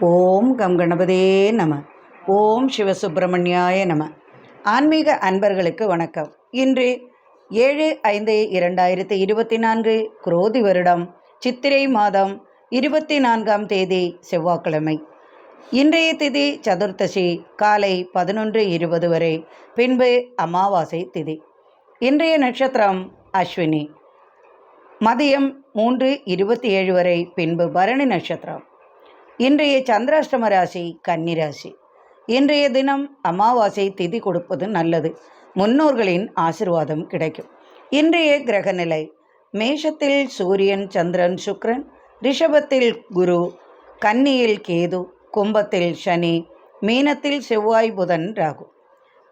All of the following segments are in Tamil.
ஓம் கம் கணபதே நம. ஓம் சிவசுப்பிரமணியாய நம. ஆன்மீக அன்பர்களுக்கு வணக்கம். இன்று 7/5/2024 குரோதி வருடம் சித்திரை மாதம் 24ஆம் தேதி செவ்வாய்க்கிழமை. இன்றைய திதி சதுர்த்தசி காலை 11:20 வரை, பின்பு அமாவாசை திதி. இன்றைய நட்சத்திரம் அஸ்வினி. மதியம் 3:27 வரை, பின்பு பரணி நட்சத்திரம். இன்றைய சந்திராஷ்டம ராசி கன்னிராசி. இன்றைய தினம் அமாவாசை திதி கொடுப்பது நல்லது. முன்னோர்களின் ஆசிர்வாதம் கிடைக்கும். இன்றைய கிரகநிலை: மேஷத்தில் சூரியன் சந்திரன் சுக்கிரன், ரிஷபத்தில் குரு, கன்னியில் கேது, கும்பத்தில் சனி, மீனத்தில் செவ்வாய் புதன் ராகு.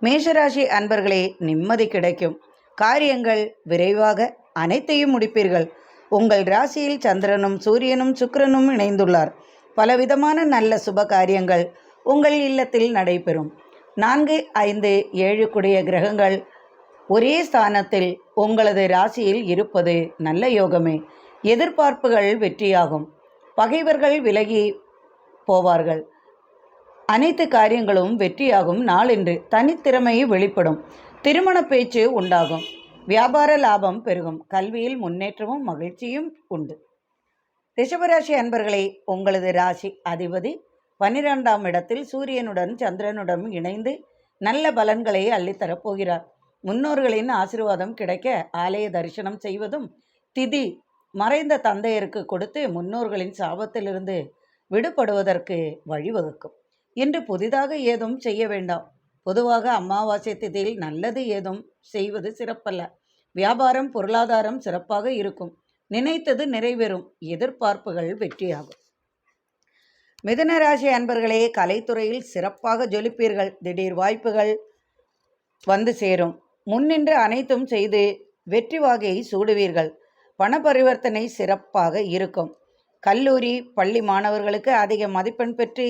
மேஷராசி அன்பர்களே, நிம்மதி கிடைக்கும். காரியங்கள் விரைவாக அனைத்தையும் முடிப்பீர்கள். உங்கள் ராசியில் சந்திரனும் சூரியனும் சுக்கிரனும் இணைந்துள்ளார். பலவிதமான நல்ல சுப காரியங்கள் உங்கள் இல்லத்தில் நடைபெறும். 4, 5, 7 கூடிய கிரகங்கள் ஒரே ஸ்தானத்தில் உங்களது ராசியில் இருப்பது நல்ல யோகமே. எதிர்பார்ப்புகள் வெற்றியாகும். பகைவர்கள் விலகி போவார்கள். அனைத்து காரியங்களும் வெற்றியாகும் நாளென்று தனித்திறமை வெளிப்படும். திருமண பேச்சு உண்டாகும். வியாபார லாபம் பெருகும். கல்வியில் முன்னேற்றமும் மகிழ்ச்சியும் உண்டு. ரிஷபராசி அன்பர்களே, உங்களது ராசி அதிபதி 12ஆம் இடத்தில் சூரியனுடன் சந்திரனுடன் இணைந்து நல்ல பலன்களை அள்ளித்தரப்போகிறார். முன்னோர்களின் ஆசீர்வாதம் கிடைக்க ஆலய தரிசனம் செய்வதும், திதி மறைந்த தந்தையருக்கு கொடுத்து முன்னோர்களின் சாபத்திலிருந்து விடுபடுவதற்கு வழிவகுக்கும். இன்று புதிதாக ஏதும் செய்ய வேண்டாம். பொதுவாக அமாவாசை திதியில் நல்லது ஏதும் செய்வது சிறப்பல்ல. வியாபாரம் பொருளாதாரம் சிறப்பாக இருக்கும். நினைத்தது நிறைவேறும். எதிர்பார்ப்புகள் வெற்றியாகும். மிதுனராசி அன்பர்களே, கலைத்துறையில் சிறப்பாக ஜொலிப்பீர்கள். திடீர் வாய்ப்புகள் வந்து சேரும். முன்னின்று அனைத்தும் செய்து வெற்றி வாகையை சூடுவீர்கள். பண பரிவர்த்தனை சிறப்பாக இருக்கும். கல்லூரி பள்ளி மாணவர்களுக்கு அதிக மதிப்பெண் பெற்று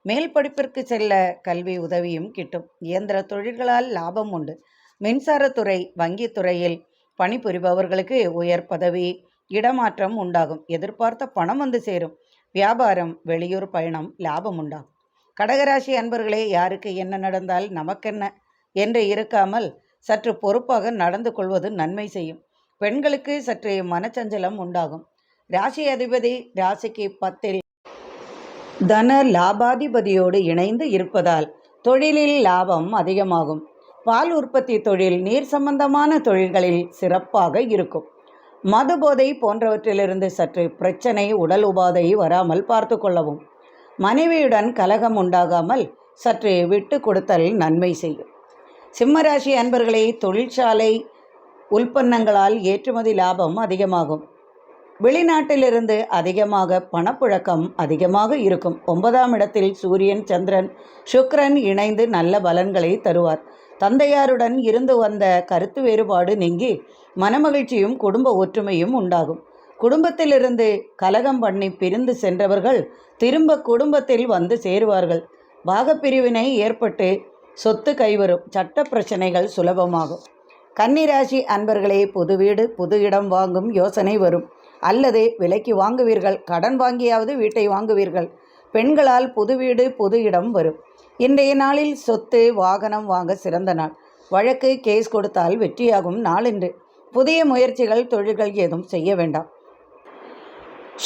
மேல் படிப்பிற்கு செல்ல கல்வி உதவியும் கிட்டும். இயந்திர தொழில்களால் லாபம் உண்டு. மின்சாரத்துறை வங்கித்துறையில் பணிபுரிபவர்களுக்கு உயர் பதவி இடமாற்றம் உண்டாகும். எதிர்பார்த்த பணம் வந்து சேரும். வியாபாரம் வெளியூர் பயணம் லாபம் உண்டாகும். கடகராசி அன்பர்களே, யாருக்கு என்ன நடந்தால் நமக்கென்ன என்று இருக்காமல் சற்று பொறுப்பாக நடந்து கொள்வது நன்மை செய்யும். பெண்களுக்கு சற்று மனச்சஞ்சலம் உண்டாகும். ராசி அதிபதி ராசிக்கு 10இல் தன லாபாதிபதியோடு இணைந்து இருப்பதால் தொழிலில் லாபம் அதிகமாகும். பால் உற்பத்தி தொழில், நீர் சம்பந்தமான தொழில்களில் சிறப்பாக இருக்கும். மது போதை போன்றவற்றிலிருந்து சற்று பிரச்சனை, உடல் உபாதை வராமல் பார்த்து கொள்ளவும். மனைவியுடன் கலகம் உண்டாகாமல் சற்று விட்டு கொடுத்தல் நன்மை செய்யும். சிம்மராசி அன்பர்களே, தொழிற்சாலை உல்பன்னங்களால் ஏற்றுமதி லாபம் அதிகமாகும். வெளிநாட்டிலிருந்து அதிகமாக பணப்புழக்கம் அதிகமாக இருக்கும். 9ஆம் இடத்தில் சூரியன் சந்திரன் சுக்கிரன் இணைந்து நல்ல பலன்களை தருவார். தந்தையாருடன் இருந்து வந்த கருத்து வேறுபாடு நீங்கி மனமகிழ்ச்சியும் குடும்ப ஒற்றுமையும் உண்டாகும். குடும்பத்திலிருந்து கலகம் பண்ணி பிரிந்து சென்றவர்கள் திரும்ப குடும்பத்தில் வந்து சேருவார்கள். பாகப்பிரிவினை ஏற்பட்டு சொத்து கைவரும். சட்ட பிரச்சனைகள் சுலபமாகும். கன்னிராசி அன்பர்களே, புது வீடு புது இடம் வாங்கும் யோசனை வரும். அல்லது விலைக்கு வாங்குவீர்கள். கடன் வாங்கியாவது வீட்டை வாங்குவீர்கள். பெண்களால் புது வீடு புது இடம் வரும். இன்றைய நாளில் சொத்து வாகனம் வாங்க சிறந்த நாள். வழக்கு கேஸ் கொடுத்தால் வெற்றியாகும் நாளென்று. புதிய முயற்சிகள் தொழில்கள் ஏதும் செய்ய வேண்டாம்.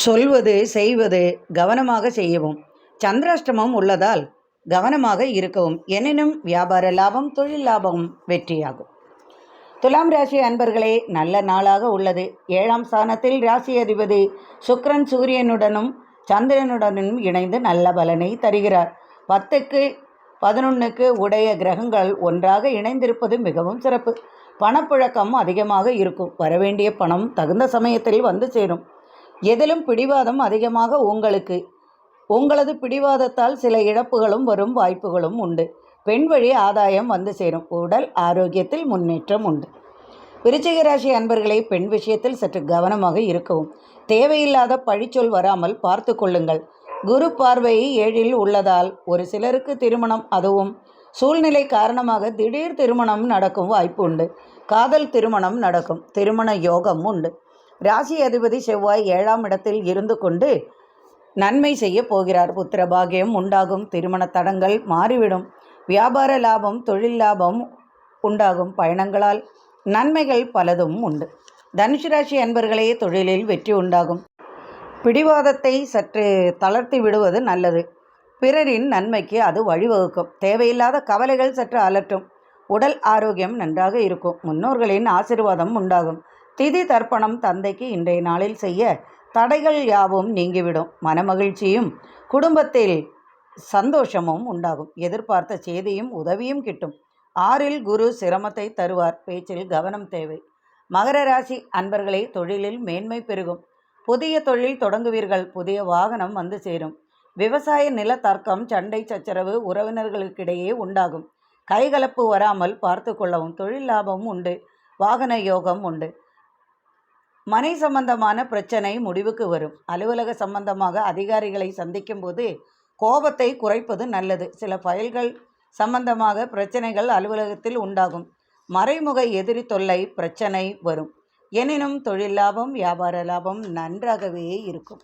சொல்வது செய்வது கவனமாக செய்யவும். சந்திராஷ்டமம் உள்ளதால் கவனமாக இருக்கவும். எனினும் வியாபார லாபம் தொழில் லாபம் வெற்றியாகும். துலாம் ராசி அன்பர்களே, நல்ல நாளாக உள்ளது. 7ஆம் ஸ்தானத்தில் ராசி அதிபதி சுக்கிரன் சூரியனுடனும் சந்திரனுடனும் இணைந்து நல்ல பலனை தருகிறார். 10க்கு 11க்கு உடைய கிரகங்கள் ஒன்றாக இணைந்திருப்பது மிகவும் சிறப்பு. பணப்புழக்கம் அதிகமாக இருக்கும். வரவேண்டிய பணம் தகுந்த சமயத்தில் வந்து சேரும். எதிலும் பிடிவாதம் அதிகமாக உங்களது பிடிவாதத்தால் சில இழப்புகளும் வரும் வாய்ப்புகளும் உண்டு. பெண் வழி ஆதாயம் வந்து சேரும். உடல் ஆரோக்கியத்தில் முன்னேற்றம் உண்டு. விருச்சிக ராசி அன்பர்களே, பெண் விஷயத்தில் சற்று கவனமாக இருக்கவும். தேவையில்லாத பழிச்சொல் வராமல் பார்த்து கொள்ளுங்கள். குரு பார்வை 7இல் உள்ளதால் ஒரு சிலருக்கு திருமணம், அதுவும் சூழ்நிலை காரணமாக திடீர் திருமணம் நடக்கும் வாய்ப்பு உண்டு. காதல் திருமணம் நடக்கும். திருமண யோகம் உண்டு. ராசி அதிபதி செவ்வாய் 7ஆம் இடத்தில் இருந்து கொண்டு நன்மை செய்ய போகிறார். புத்திர பாகியம் உண்டாகும். திருமண தடங்கள் மாறிவிடும். வியாபார லாபம், தொழில் லாபம் உண்டாகும். பயணங்களால் நன்மைகள் பலதும் உண்டு. தனுசு ராசி அன்பர்களே, தொழிலில் வெற்றி உண்டாகும். பிடிவாதத்தை சற்று தளர்த்தி விடுவது நல்லது. பிறரின் நன்மைக்கு அது வழிவகுக்கும். தேவையில்லாத கவலைகள் சற்று அலட்டும். உடல் ஆரோக்கியம் நன்றாக இருக்கும். முன்னோர்களின் ஆசீர்வாதம் உண்டாகும். திதி தர்ப்பணம் தந்தைக்கு இன்றைய நாளில் செய்ய தடைகள் யாவும் நீங்கிவிடும். மனமகிழ்ச்சியும் குடும்பத்தில் சந்தோஷமும் உண்டாகும். எதிர்பார்த்த செய்தியும் உதவியும் கிட்டும். 6இல் குரு சிரமத்தை தருவார். பேச்சில் கவனம் தேவை. மகர ராசி அன்பர்களே, தொழிலில் மேன்மை பெருகும். புதிய தொழில் தொடங்குவீர்கள். புதிய வாகனம் வந்து சேரும். விவசாய நில தர்க்கம், சண்டை சச்சரவு உறவினர்களுக்கிடையே உண்டாகும். கைகலப்பு வராமல் பார்த்து கொள்ளவும். தொழில் லாபம் உண்டு. வாகன யோகம் உண்டு. மனை சம்பந்தமான பிரச்சனை முடிவுக்கு வரும். அலுவலக சம்பந்தமாக அதிகாரிகளை சந்திக்கும் போது கோபத்தை குறைப்பது நல்லது. சில ஃபைல்கள் சம்பந்தமாக பிரச்சனைகள் அலுவலகத்தில் உண்டாகும். மறைமுக எதிரி தொல்லை பிரச்சனை வரும். எனினும் தொழில் லாபம், வியாபார லாபம் நன்றாகவே இருக்கும்.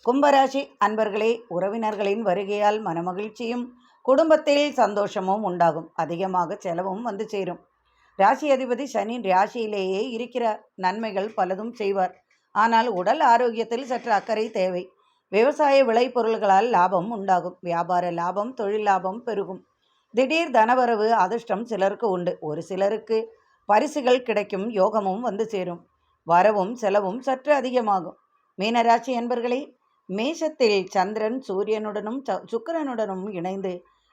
கும்பராசி அன்பர்களே, உறவினர்களின் வருகையால் மனமகிழ்ச்சியும் குடும்பத்தில் சந்தோஷமும் உண்டாகும். அதிகமாக செலவும் வந்து சேரும். ராசி அதிபதி சனி ராசியிலேயே இருக்கிறார். நன்மைகள் பலதும் செய்வார். ஆனால் உடல் ஆரோக்கியத்தில் சற்று அக்கறை தேவை. விவசாய விளைபொருள்களால் லாபம் உண்டாகும். வியாபார லாபம், தொழில் லாபம் பெருகும். திடீர் தனவரவு அதிர்ஷ்டம் சிலருக்கு உண்டு. ஒரு சிலருக்கு பரிசுகள் கிடைக்கும். யோகமும் வந்து சேரும். வரவும் செலவும் சற்று அதிகமாகும். மீனராசி என்பர்களே, மேஷத்தில் சந்திரன் சூரியனுடனும் சுக்கிரனுடனும் இணைந்து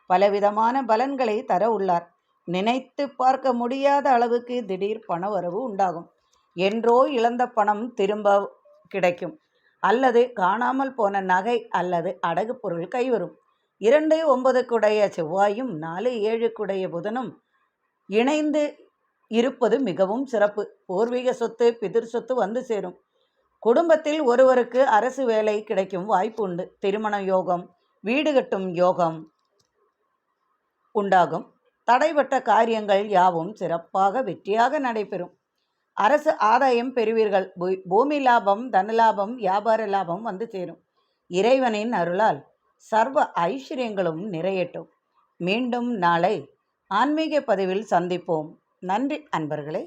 பலவிதமான பலன்களை தர உள்ளார். நினைத்து பார்க்க முடியாத அளவுக்கு திடீர் பணவரவு உண்டாகும். என்றோ இழந்த பணம் திரும்ப கிடைக்கும். அல்லது காணாமல் போன நகை அல்லது அடகு பொருள் கைவரும். 2-9 செவ்வாயும் 4-7 புதனும் இணைந்து இருப்பது மிகவும் சிறப்பு. பூர்வீக சொத்து, பிதிர் சொத்து வந்து சேரும். குடும்பத்தில் ஒருவருக்கு அரசு வேலை கிடைக்கும் வாய்ப்பு உண்டு. திருமண யோகம், வீடு கட்டும் யோகம் உண்டாகும். தடைப்பட்ட காரியங்கள் யாவும் சிறப்பாக வெற்றியாக நடைபெறும். அரசு ஆதாயம் பெறுவீர்கள். பூமி லாபம், தனலாபம், வியாபார லாபம் வந்து சேரும். இறைவனின் அருளால் சர்வ ஐஸ்வர்யங்களும் நிறையட்டும். மீண்டும் நாளை ஆன்மீக பதிவில் சந்திப்போம். நன்றி அன்பர்களே.